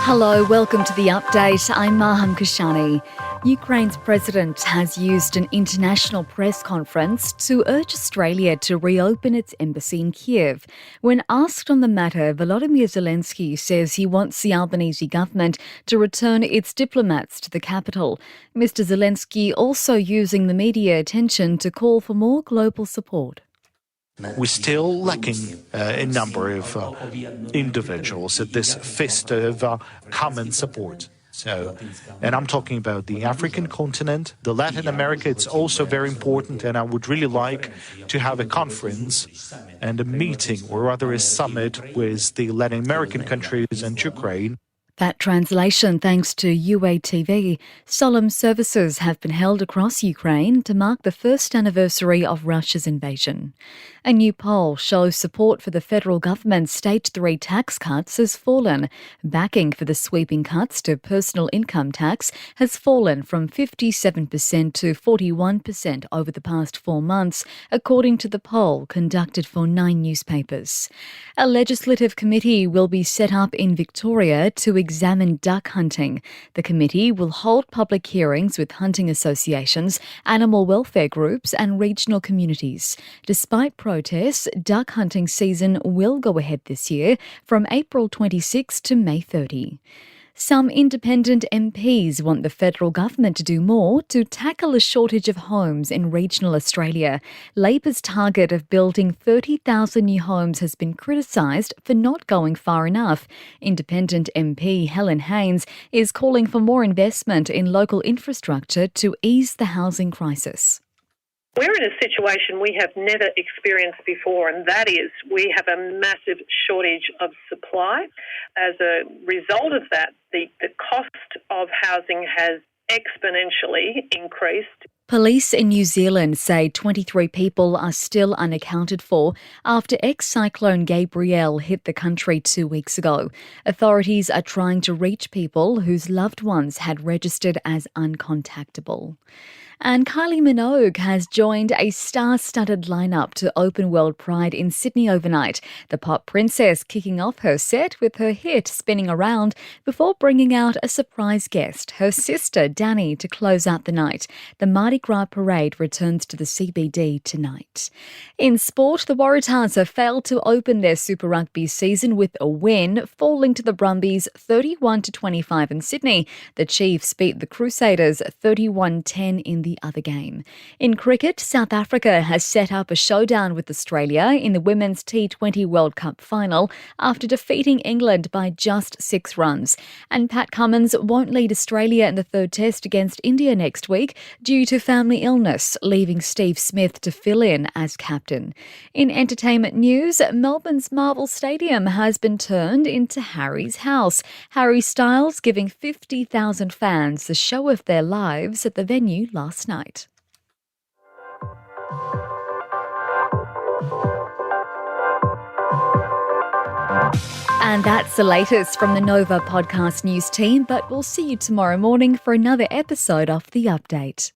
Hello, welcome to the update. I'm Maham Kashani. Ukraine's president has used an international press conference to urge Australia to reopen its embassy in Kyiv. When asked on the matter, Volodymyr Zelensky says he wants the Albanese government to return its diplomats to the capital. Mr. Zelensky also using the media attention to call for more global support. We're still lacking a number of individuals at this fist of common support. And I'm talking about the African continent, the Latin America. It's also very important, and I would really like to have a conference and a meeting, or rather a summit, with the Latin American countries and Ukraine. That translation thanks to UATV. Solemn services have been held across Ukraine to mark the first anniversary of Russia's invasion. A new poll shows support for the federal government's Stage 3 tax cuts has fallen. Backing for the sweeping cuts to personal income tax has fallen from 57% to 41% over the past 4 months, according to the poll conducted for 9 newspapers. A legislative committee will be set up in Victoria to examine duck hunting. The committee will hold public hearings with hunting associations, animal welfare groups and regional communities. Despite protests, duck hunting season will go ahead this year from April 26 to May 30. Some independent MPs want the federal government to do more to tackle a shortage of homes in regional Australia. Labor's target of building 30,000 new homes has been criticised for not going far enough. Independent MP Helen Haines is calling for more investment in local infrastructure to ease the housing crisis. We're in a situation we have never experienced before, and that is we have a massive shortage of supply. As a result of that, the cost of housing has exponentially increased. Police in New Zealand say 23 people are still unaccounted for after ex-cyclone Gabrielle hit the country 2 weeks ago. Authorities are trying to reach people whose loved ones had registered as uncontactable. And Kylie Minogue has joined a star-studded lineup to open WorldPride in Sydney overnight. The pop princess kicking off her set with her hit spinning around before bringing out a surprise guest, her sister Danny, to close out the night. The Mardi Gras parade returns to the CBD tonight. In sport, the Waratahs have failed to open their Super Rugby season with a win, falling to the Brumbies 31-25 in Sydney. The Chiefs beat the Crusaders 31-10 in the other game. In cricket, South Africa has set up a showdown with Australia in the Women's T20 World Cup final after defeating England by just 6 runs. And Pat Cummins won't lead Australia in the third test against India next week due to family illness, leaving Steve Smith to fill in as captain. In entertainment news, Melbourne's Marvel Stadium has been turned into Harry's house. Harry Styles giving 50,000 fans the show of their lives at the venue last night. And that's the latest from the Nova podcast news team, but we'll see you tomorrow morning for another episode of The Update.